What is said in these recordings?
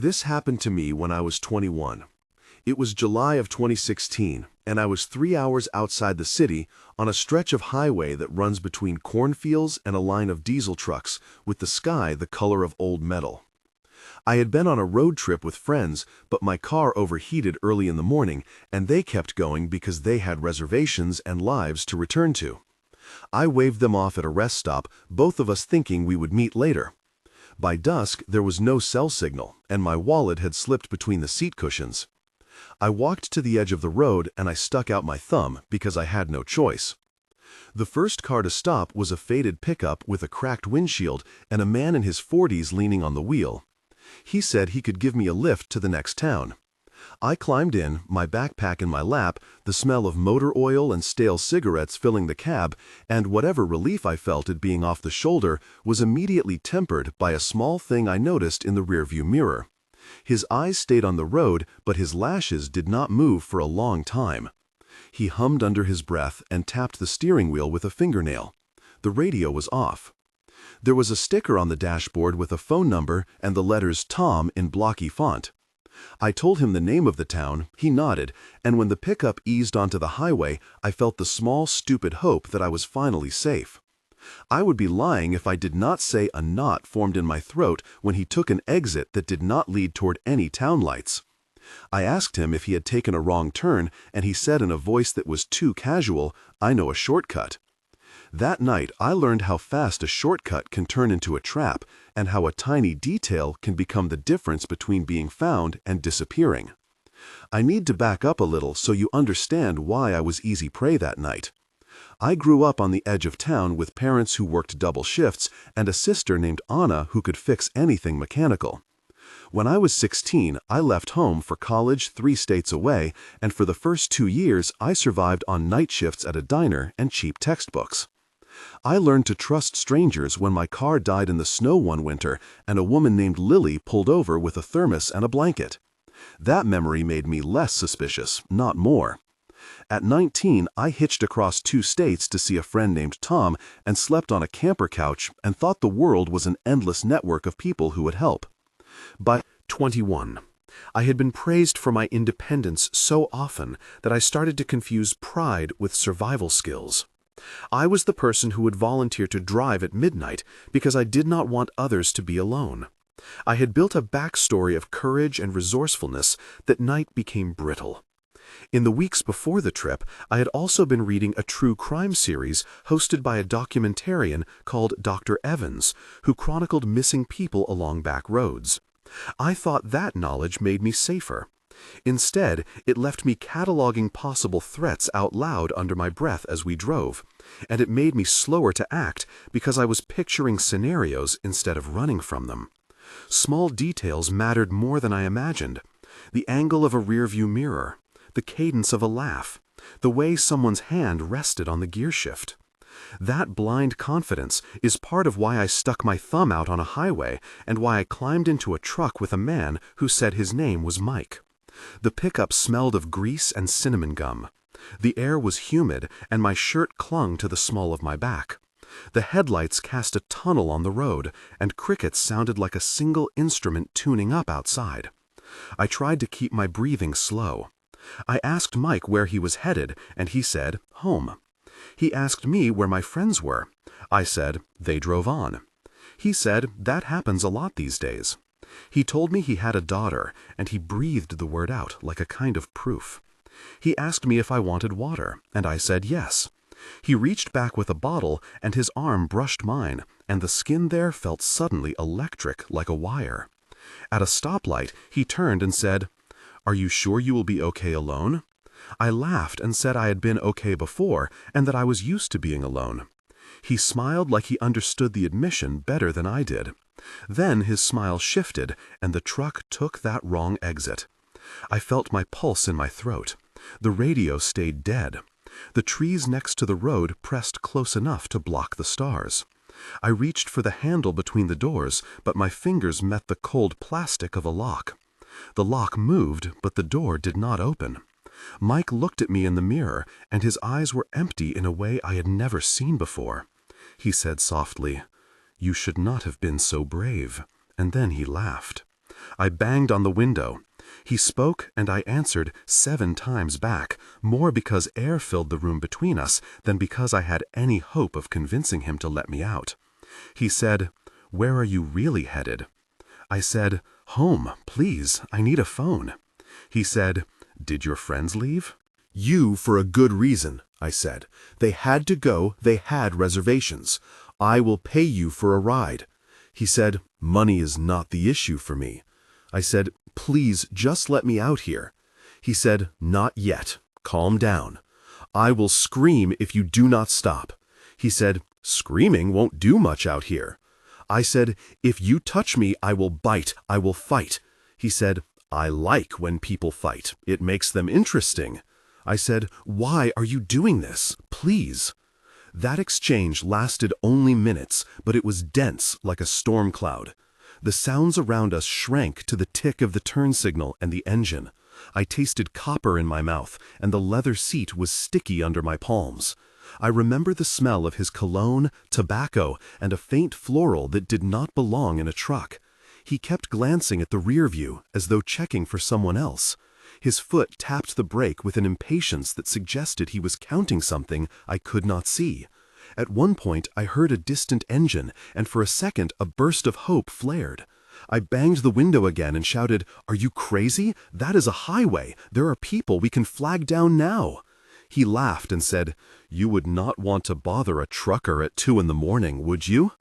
This happened to me when I was 21. It was July of 2016, and I was 3 hours outside the city on a stretch of highway that runs between cornfields and a line of diesel trucks with the sky the color of old metal. I had been on a road trip with friends, but my car overheated early in the morning, and they kept going because they had reservations and lives to return to. I waved them off at a rest stop, both of us thinking we would meet later. By dusk, there was no cell signal, and my wallet had slipped between the seat cushions. I walked to the edge of the road and I stuck out my thumb because I had no choice. The first car to stop was a faded pickup with a cracked windshield and a man in his 40s leaning on the wheel. He said he could give me a lift to the next town. I climbed in, my backpack in my lap, the smell of motor oil and stale cigarettes filling the cab, and whatever relief I felt at being off the shoulder was immediately tempered by a small thing I noticed in the rearview mirror. His eyes stayed on the road, but his lashes did not move for a long time. He hummed under his breath and tapped the steering wheel with a fingernail. The radio was off. There was a sticker on the dashboard with a phone number and the letters Tom in blocky font. I told him the name of the town, he nodded, and when the pickup eased onto the highway, I felt the small, stupid hope that I was finally safe. I would be lying if I did not say a knot formed in my throat when he took an exit that did not lead toward any town lights. I asked him if he had taken a wrong turn, and he said in a voice that was too casual, "I know a shortcut." That night, I learned how fast a shortcut can turn into a trap, and how a tiny detail can become the difference between being found and disappearing. I need to back up a little so you understand why I was easy prey that night. I grew up on the edge of town with parents who worked double shifts and a sister named Anna who could fix anything mechanical. When I was 16, I left home for college 3 states away, and for the first 2 years, I survived on night shifts at a diner and cheap textbooks. I learned to trust strangers when my car died in the snow one winter and a woman named Lily pulled over with a thermos and a blanket. That memory made me less suspicious, not more. At 19, I hitched across 2 states to see a friend named Tom and slept on a camper couch and thought the world was an endless network of people who would help. By 21, I had been praised for my independence so often that I started to confuse pride with survival skills. I was the person who would volunteer to drive at midnight because I did not want others to be alone. I had built a backstory of courage and resourcefulness that night became brittle. In the weeks before the trip, I had also been reading a true crime series hosted by a documentarian called Dr. Evans, who chronicled missing people along back roads. I thought that knowledge made me safer. Instead, it left me cataloging possible threats out loud under my breath as we drove, and it made me slower to act because I was picturing scenarios instead of running from them. Small details mattered more than I imagined. The angle of a rearview mirror, the cadence of a laugh, the way someone's hand rested on the gear shift. That blind confidence is part of why I stuck my thumb out on a highway and why I climbed into a truck with a man who said his name was Mike. The pickup smelled of grease and cinnamon gum. The air was humid and my shirt clung to the small of my back. The headlights cast a tunnel on the road, and crickets sounded like a single instrument tuning up outside. I tried to keep my breathing slow. I asked Mike where he was headed, and he said, "Home." He asked me where my friends were. I said, "They drove on." He said, "That happens a lot these days." He told me he had a daughter, and he breathed the word out like a kind of proof. He asked me if I wanted water, and I said yes. He reached back with a bottle, and his arm brushed mine, and the skin there felt suddenly electric like a wire. At a stoplight, he turned and said, "Are you sure you will be okay alone?" I laughed and said I had been okay before, and that I was used to being alone. He smiled like he understood the admission better than I did. Then his smile shifted, and the truck took that wrong exit. I felt my pulse in my throat. The radio stayed dead. The trees next to the road pressed close enough to block the stars. I reached for the handle between the doors, but my fingers met the cold plastic of a lock. The lock moved, but the door did not open. Mike looked at me in the mirror, and his eyes were empty in a way I had never seen before. He said softly, "You should not have been so brave," and then he laughed. I banged on the window. He spoke, and I answered 7 times back, more because air filled the room between us than because I had any hope of convincing him to let me out. He said, "Where are you really headed?" I said, "Home, please, I need a phone." He said, "Did your friends leave?" "You for a good reason," I said. "They had to go, they had reservations. I will pay you for a ride." He said, "Money is not the issue for me." I said, "Please, just let me out here." He said, "Not yet. Calm down. I will scream if you do not stop." He said, "Screaming won't do much out here." I said, "If you touch me, I will bite. I will fight." He said, "I like when people fight. It makes them interesting." I said, "Why are you doing this? Please." That exchange lasted only minutes, but it was dense like a storm cloud. The sounds around us shrank to the tick of the turn signal and the engine. I tasted copper in my mouth, and the leather seat was sticky under my palms. I remember the smell of his cologne, tobacco, and a faint floral that did not belong in a truck. He kept glancing at the rear view, as though checking for someone else. His foot tapped the brake with an impatience that suggested he was counting something I could not see. At one point I heard a distant engine, and for a second a burst of hope flared. I banged the window again and shouted, "Are you crazy? That is a highway. There are people we can flag down now." He laughed and said, "You would not want to bother a trucker at 2 in the morning, would you?"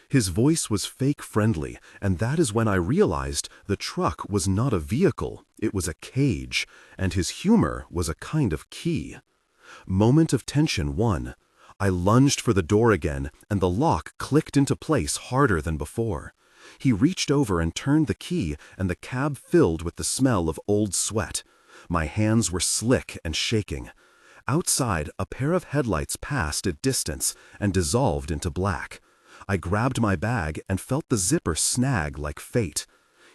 His voice was fake friendly, and that is when I realized the truck was not a vehicle, it was a cage, and his humor was a kind of key. Moment of tension 1. I lunged for the door again, and the lock clicked into place harder than before. He reached over and turned the key, and the cab filled with the smell of old sweat. My hands were slick and shaking. Outside, a pair of headlights passed at distance and dissolved into black. I grabbed my bag and felt the zipper snag like fate.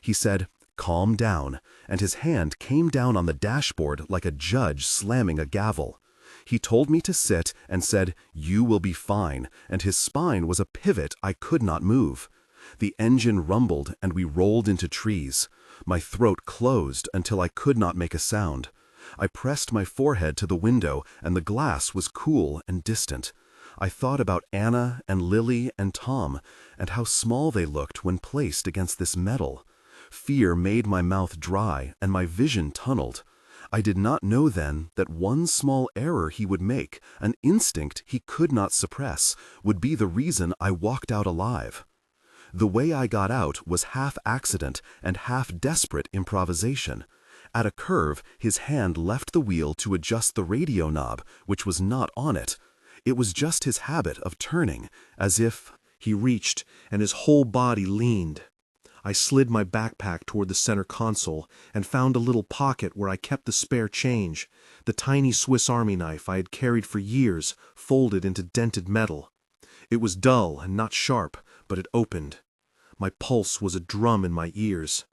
He said, "Calm down," and his hand came down on the dashboard like a judge slamming a gavel. He told me to sit and said, "You will be fine," and his spine was a pivot I could not move. The engine rumbled and we rolled into trees. My throat closed until I could not make a sound. I pressed my forehead to the window and the glass was cool and distant. I thought about Anna and Lily and Tom and how small they looked when placed against this metal. Fear made my mouth dry and my vision tunneled. I did not know then that one small error he would make, an instinct he could not suppress, would be the reason I walked out alive. The way I got out was half accident and half desperate improvisation. At a curve, his hand left the wheel to adjust the radio knob, which was not on it. It was just his habit of turning, as if he reached and his whole body leaned. I slid my backpack toward the center console and found a little pocket where I kept the spare change, the tiny Swiss Army knife I had carried for years, folded into dented metal. It was dull and not sharp, but it opened. My pulse was a drum in my ears.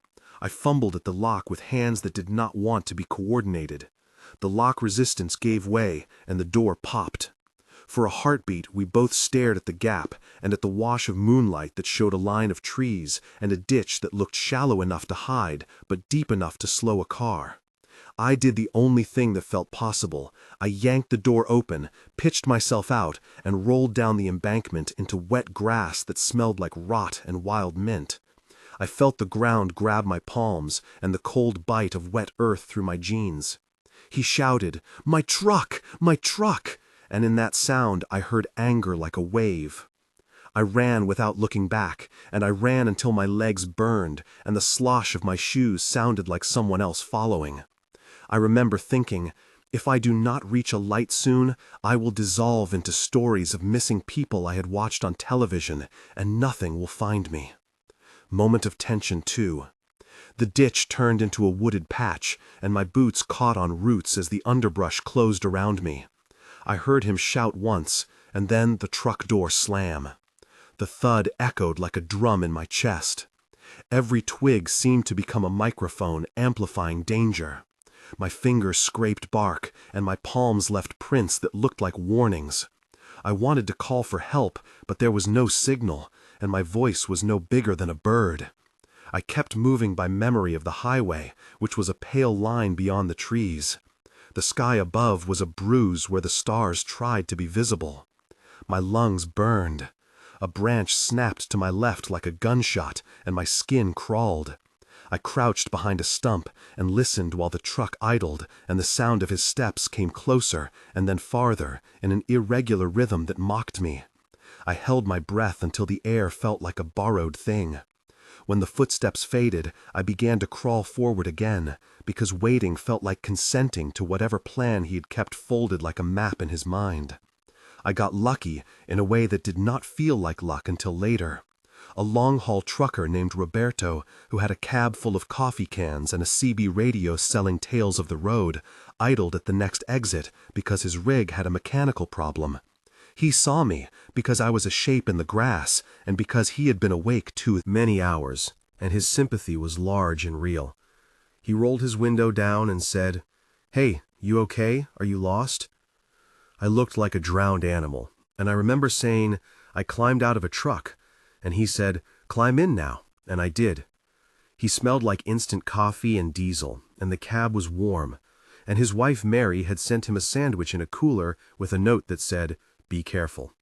I fumbled at the lock with hands that did not want to be coordinated. The lock resistance gave way, and the door popped. For a heartbeat, we both stared at the gap and at the wash of moonlight that showed a line of trees and a ditch that looked shallow enough to hide, but deep enough to slow a car. I did the only thing that felt possible. I yanked the door open, pitched myself out, and rolled down the embankment into wet grass that smelled like rot and wild mint. I felt the ground grab my palms and the cold bite of wet earth through my jeans. He shouted, "My truck! My truck!" And in that sound I heard anger like a wave. I ran without looking back, and I ran until my legs burned, and the slosh of my shoes sounded like someone else following. I remember thinking, if I do not reach a light soon, I will dissolve into stories of missing people I had watched on television, and nothing will find me. Moment of tension, too. The ditch turned into a wooded patch, and my boots caught on roots as the underbrush closed around me. I heard him shout once, and then the truck door slam. The thud echoed like a drum in my chest. Every twig seemed to become a microphone amplifying danger. My fingers scraped bark, and my palms left prints that looked like warnings. I wanted to call for help, but there was no signal, and my voice was no bigger than a bird. I kept moving by memory of the highway, which was a pale line beyond the trees. The sky above was a bruise where the stars tried to be visible. My lungs burned. A branch snapped to my left like a gunshot, and my skin crawled. I crouched behind a stump and listened while the truck idled, and the sound of his steps came closer and then farther in an irregular rhythm that mocked me. I held my breath until the air felt like a borrowed thing. When the footsteps faded, I began to crawl forward again, because waiting felt like consenting to whatever plan he had kept folded like a map in his mind. I got lucky in a way that did not feel like luck until later. A long-haul trucker named Roberto, who had a cab full of coffee cans and a CB radio selling tales of the road, idled at the next exit because his rig had a mechanical problem. He saw me because I was a shape in the grass and because he had been awake too many hours, and his sympathy was large and real. He rolled his window down and said, "Hey, you okay? Are you lost?" I looked like a drowned animal, and I remember saying, "I climbed out of a truck," and he said, "Climb in now," and I did. He smelled like instant coffee and diesel, and the cab was warm, and his wife Mary had sent him a sandwich in a cooler with a note that said, "Be careful."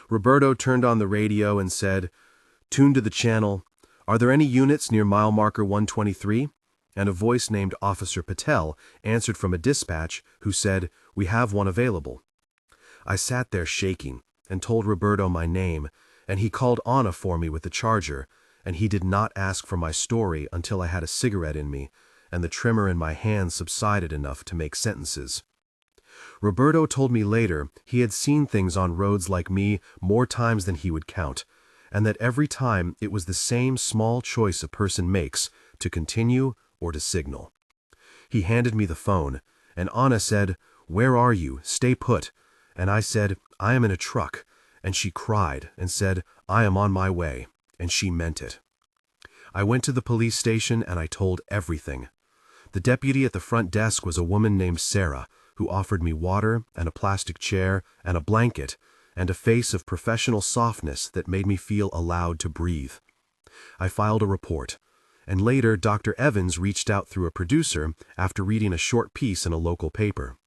Roberto turned on the radio and said, "Tune to the channel. Are there any units near mile marker 123? And a voice named Officer Patel answered from a dispatch who said, "We have one available." I sat there shaking and told Roberto my name, and he called Anna for me with the charger, and he did not ask for my story until I had a cigarette in me, and the tremor in my hand subsided enough to make sentences. Roberto told me later he had seen things on roads like me more times than he would count, and that every time it was the same small choice a person makes, to continue or to signal. He handed me the phone, and Anna said, "Where are you? Stay put." And I said, "I am in a truck." And she cried and said, "I am on my way." And she meant it. I went to the police station and I told everything. The deputy at the front desk was a woman named Sarah, who offered me water and a plastic chair and a blanket and a face of professional softness that made me feel allowed to breathe. I filed a report, and later Dr. Evans reached out through a producer after reading a short piece in a local paper.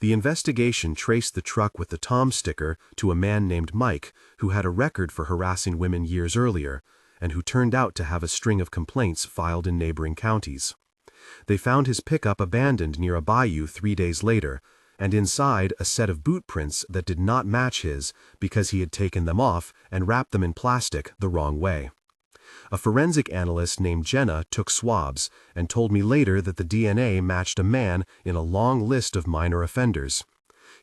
The investigation traced the truck with the Tom sticker to a man named Mike, who had a record for harassing women years earlier, and who turned out to have a string of complaints filed in neighboring counties. They found his pickup abandoned near a bayou 3 days later, and inside a set of boot prints that did not match his because he had taken them off and wrapped them in plastic the wrong way. A forensic analyst named Jenna took swabs and told me later that the DNA matched a man in a long list of minor offenders.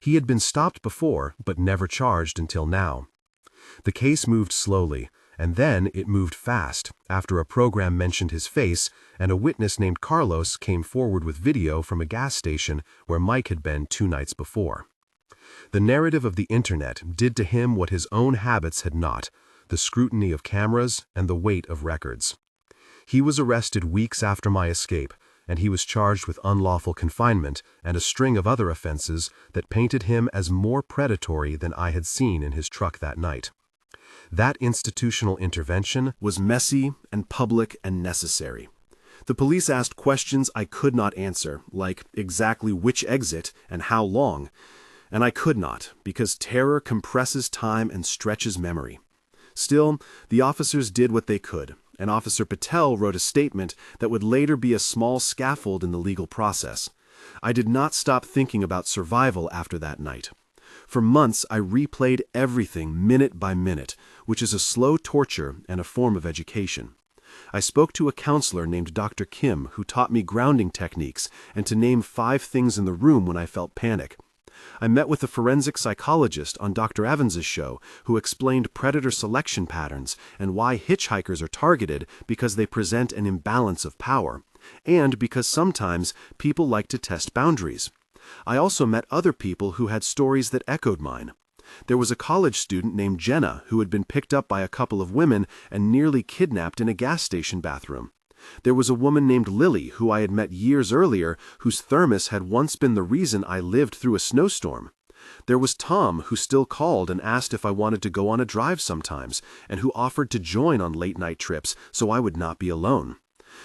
He had been stopped before, but never charged until now. The case moved slowly, and then it moved fast after a program mentioned his face and a witness named Carlos came forward with video from a gas station where Mike had been 2 nights before. The narrative of the internet did to him what his own habits had not: the scrutiny of cameras and the weight of records. He was arrested weeks after my escape, and he was charged with unlawful confinement and a string of other offenses that painted him as more predatory than I had seen in his truck that night. That institutional intervention was messy and public and necessary. The police asked questions I could not answer, like exactly which exit and how long, and I could not, because terror compresses time and stretches memory. Still, the officers did what they could, and Officer Patel wrote a statement that would later be a small scaffold in the legal process. I did not stop thinking about survival after that night. For months, I replayed everything minute by minute, which is a slow torture and a form of education. I spoke to a counselor named Dr. Kim who taught me grounding techniques and to name 5 things in the room when I felt panic. I met with a forensic psychologist on Dr. Evans's show who explained predator selection patterns and why hitchhikers are targeted because they present an imbalance of power, and because sometimes people like to test boundaries. I also met other people who had stories that echoed mine. There was a college student named Jenna who had been picked up by a couple of women and nearly kidnapped in a gas station bathroom. There was a woman named Lily who I had met years earlier whose thermos had once been the reason I lived through a snowstorm. There was Tom, who still called and asked if I wanted to go on a drive sometimes, and who offered to join on late-night trips so I would not be alone.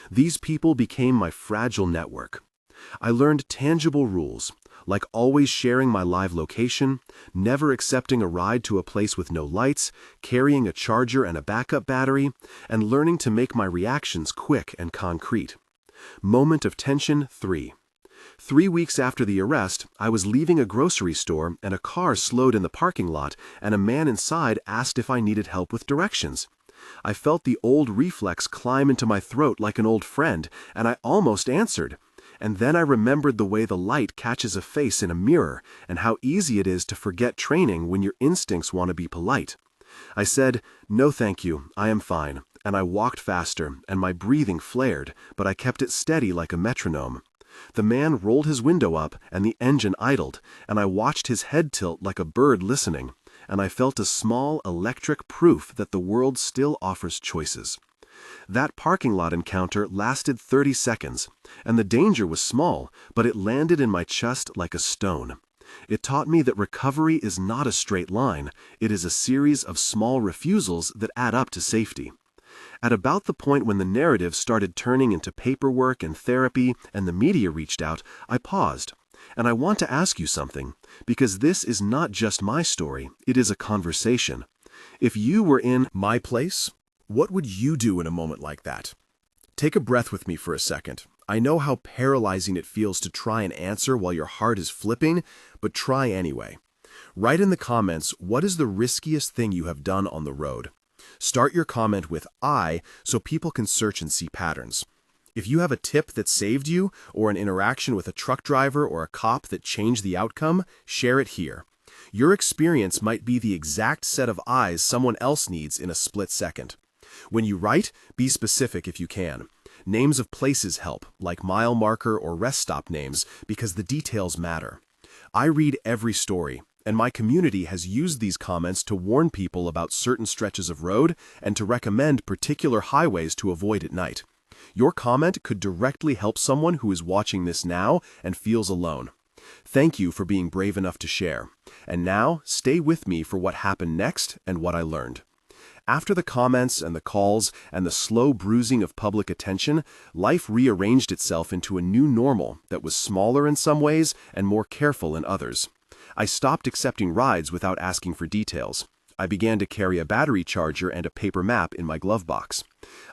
These people became my fragile network. I learned tangible rules, like always sharing my live location, never accepting a ride to a place with no lights, carrying a charger and a backup battery, and learning to make my reactions quick and concrete. Moment of tension 3. 3 weeks after the arrest, I was leaving a grocery store and a car slowed in the parking lot, and a man inside asked if I needed help with directions. I felt the old reflex climb into my throat like an old friend, and I almost answered. And then I remembered the way the light catches a face in a mirror, and how easy it is to forget training when your instincts want to be polite. I said, "No thank you, I am fine," and I walked faster, and my breathing flared, but I kept it steady like a metronome. The man rolled his window up, and the engine idled, and I watched his head tilt like a bird listening, and I felt a small electric proof that the world still offers choices. That parking lot encounter lasted 30 seconds, and the danger was small, but it landed in my chest like a stone. It taught me that recovery is not a straight line, it is a series of small refusals that add up to safety. At about the point when the narrative started turning into paperwork and therapy and the media reached out, I paused. And I want to ask you something, because this is not just my story, it is a conversation. If you were in my place, what would you do in a moment like that? Take a breath with me for a second. I know how paralyzing it feels to try and answer while your heart is flipping, but try anyway. Write in the comments, what is the riskiest thing you have done on the road? Start your comment with I so people can search and see patterns. If you have a tip that saved you, or an interaction with a truck driver or a cop that changed the outcome, share it here. Your experience might be the exact set of eyes someone else needs in a split second. When you write, be specific if you can. Names of places help, like mile marker or rest stop names, because the details matter. I read every story, and my community has used these comments to warn people about certain stretches of road and to recommend particular highways to avoid at night. Your comment could directly help someone who is watching this now and feels alone. Thank you for being brave enough to share. And now, stay with me for what happened next and what I learned. After the comments and the calls and the slow bruising of public attention, life rearranged itself into a new normal that was smaller in some ways and more careful in others. I stopped accepting rides without asking for details. I began to carry a battery charger and a paper map in my glove box.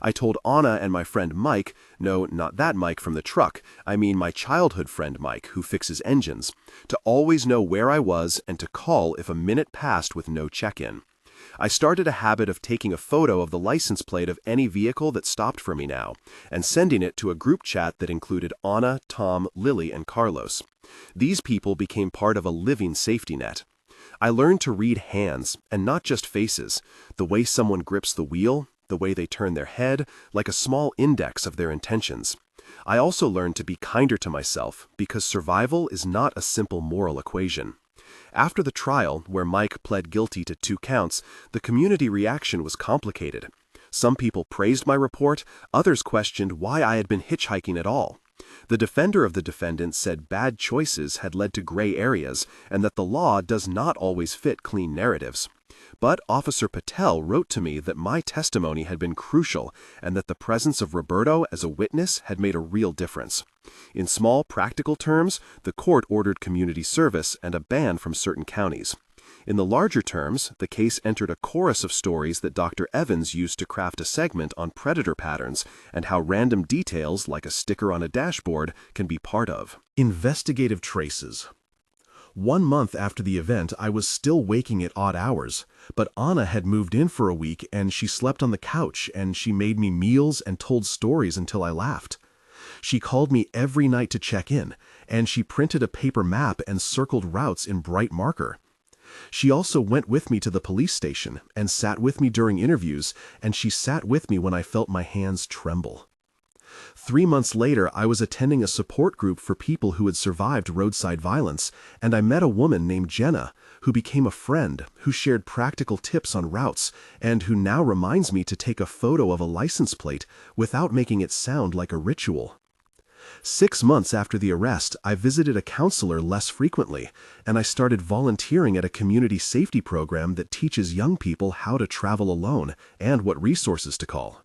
I told Anna and my friend Mike, no, not that Mike from the truck, I mean my childhood friend Mike, who fixes engines, to always know where I was and to call if a minute passed with no check-in. I started a habit of taking a photo of the license plate of any vehicle that stopped for me now, and sending it to a group chat that included Anna, Tom, Lily, and Carlos. These people became part of a living safety net. I learned to read hands, and not just faces, the way someone grips the wheel, the way they turn their head, like a small index of their intentions. I also learned to be kinder to myself, because survival is not a simple moral equation. After the trial, where Mike pled guilty to 2 counts, the community reaction was complicated. Some people praised my report, others questioned why I had been hitchhiking at all. The defender of the defendant said bad choices had led to gray areas and that the law does not always fit clean narratives. But Officer Patel wrote to me that my testimony had been crucial and that the presence of Roberto as a witness had made a real difference. In small, practical terms, the court ordered community service and a ban from certain counties. In the larger terms, the case entered a chorus of stories that Dr. Evans used to craft a segment on predator patterns and how random details, like a sticker on a dashboard, can be part of. Investigative traces. 1 month after the event, I was still waking at odd hours, but Anna had moved in for a week and she slept on the couch and she made me meals and told stories until I laughed. She called me every night to check in, and she printed a paper map and circled routes in bright marker. She also went with me to the police station and sat with me during interviews, and she sat with me when I felt my hands tremble. 3 months later, I was attending a support group for people who had survived roadside violence, and I met a woman named Jenna, who became a friend, who shared practical tips on routes, and who now reminds me to take a photo of a license plate without making it sound like a ritual. 6 months after the arrest, I visited a counselor less frequently, and I started volunteering at a community safety program that teaches young people how to travel alone and what resources to call.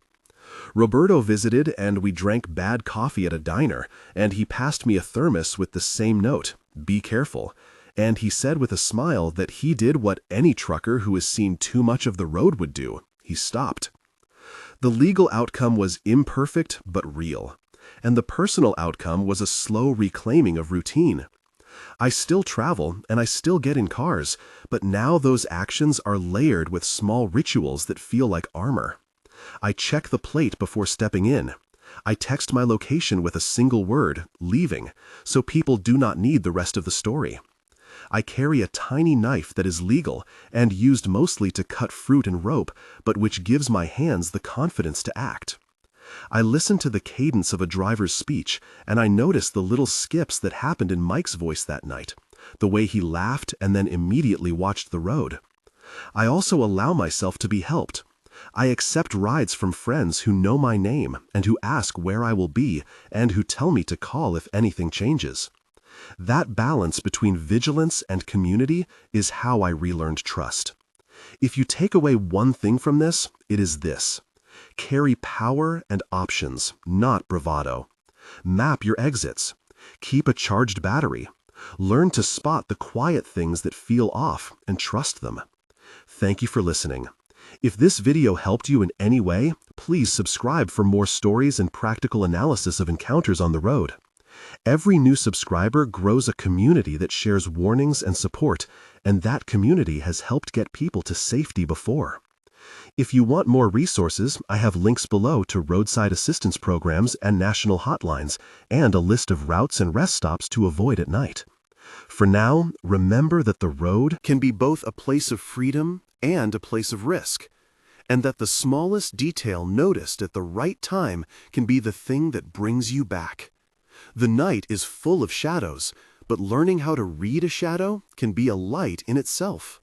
Roberto visited, and we drank bad coffee at a diner, and he passed me a thermos with the same note, "Be careful." And he said with a smile that he did what any trucker who has seen too much of the road would do. He stopped. The legal outcome was imperfect but real, and the personal outcome was a slow reclaiming of routine. I still travel and I still get in cars, but now those actions are layered with small rituals that feel like armor. I check the plate before stepping in. I text my location with a single word, leaving, so people do not need the rest of the story. I carry a tiny knife that is legal and used mostly to cut fruit and rope, but which gives my hands the confidence to act. I listen to the cadence of a driver's speech, and I notice the little skips that happened in Mike's voice that night, the way he laughed and then immediately watched the road. I also allow myself to be helped. I accept rides from friends who know my name and who ask where I will be and who tell me to call if anything changes. That balance between vigilance and community is how I relearned trust. If you take away one thing from this, it is this: carry power and options, not bravado. Map your exits. Keep a charged battery. Learn to spot the quiet things that feel off and trust them. Thank you for listening. If this video helped you in any way, please subscribe for more stories and practical analysis of encounters on the road. Every new subscriber grows a community that shares warnings and support, and that community has helped get people to safety before. If you want more resources, I have links below to roadside assistance programs and national hotlines, and a list of routes and rest stops to avoid at night. For now, remember that the road can be both a place of freedom and a place of risk, and that the smallest detail noticed at the right time can be the thing that brings you back. The night is full of shadows, but learning how to read a shadow can be a light in itself.